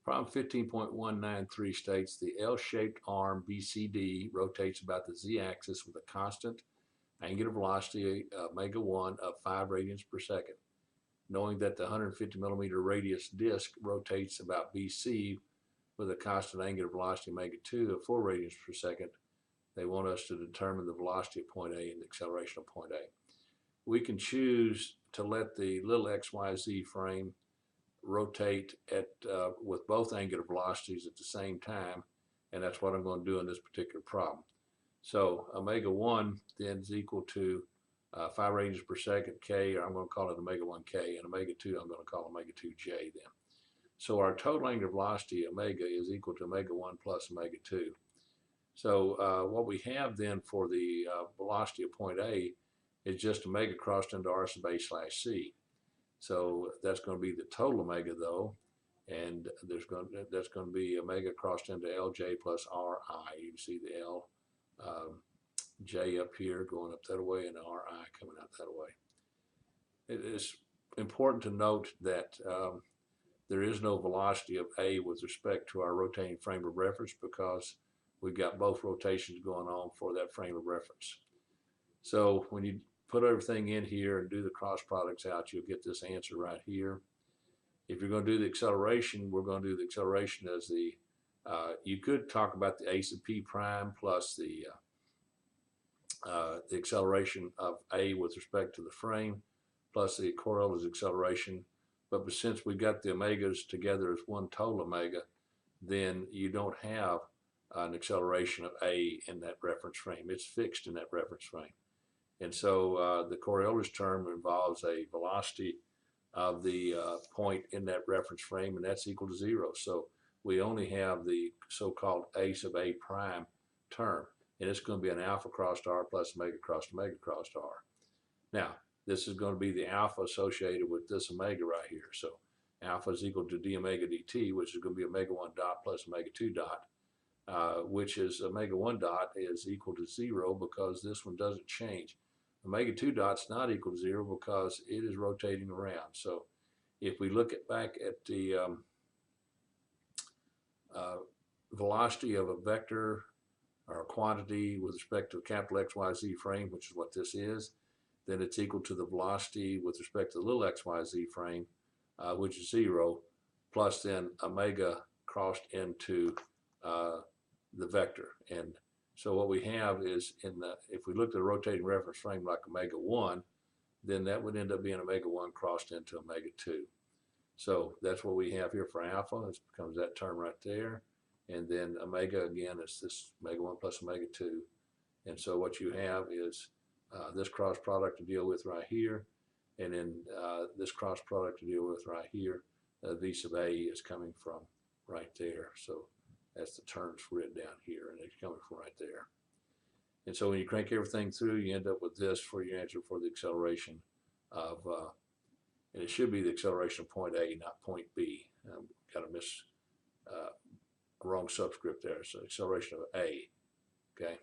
Problem 15.193 states the L-shaped arm BCD rotates about the z-axis with a constant angular velocity omega 1 of 5 radians per second. Knowing that the 150 millimeter radius disk rotates about BC with a constant angular velocity omega 2 of 4 radians per second, they want us to determine the velocity of point A and the acceleration of point A. We can choose to let the little XYZ frame rotate at with both angular velocities at the same time, and that's what I'm going to do in this particular problem. So omega 1 then is equal to 5 radians per second K, or I'm going to call it omega 1 K, and omega 2 I'm going to call omega 2 J then. So our total angular velocity omega is equal to omega 1 plus omega 2. So what we have then for the velocity of point A is just omega crossed into r sub A slash C. So that's going to be the total omega though, and that's going to be omega crossed into Lj plus Ri. You can see the L J up here going up that way and Ri coming out that way. It is important to note that there is no velocity of A with respect to our rotating frame of reference because we've got both rotations going on for that frame of reference. So when you put everything in here and do the cross products out, you'll get this answer right here. If you're going to do the acceleration, we're going to do the acceleration as the, you could talk about the A sub P prime plus the acceleration of A with respect to the frame plus the Coriolis acceleration. But since we got the omegas together as one total omega, then you don't have an acceleration of A in that reference frame. It's fixed in that reference frame. And so the Coriolis term involves a velocity of the point in that reference frame, and that's equal to 0. So we only have the so-called A sub A prime term, and it's going to be an alpha crossed R plus omega crossed R. Now, this is going to be the alpha associated with this omega right here. So alpha is equal to d omega dt, which is going to be omega 1 dot plus omega 2 dot, which is omega 1 dot is equal to 0 because this one doesn't change. Omega 2 dot's not equal to 0 because it is rotating around. So if we look back at the velocity of a vector or a quantity with respect to a capital XYZ frame, which is what this is, then it's equal to the velocity with respect to the little XYZ frame, which is 0, plus then omega crossed into the vector. And so what we have is, if we looked at a rotating reference frame like omega 1, then that would end up being omega 1 crossed into omega 2. So that's what we have here for alpha. It becomes that term right there. And then omega, again, is this omega 1 plus omega 2. And so what you have is this cross product to deal with right here. And then this cross product to deal with right here. V sub A is coming from right there. So that's the terms written down here, and it's coming from right there. And so when you crank everything through, you end up with this for your answer for the acceleration of, and it should be the acceleration of point A, not point B. Got to miss a wrong subscript there. So acceleration of A, okay?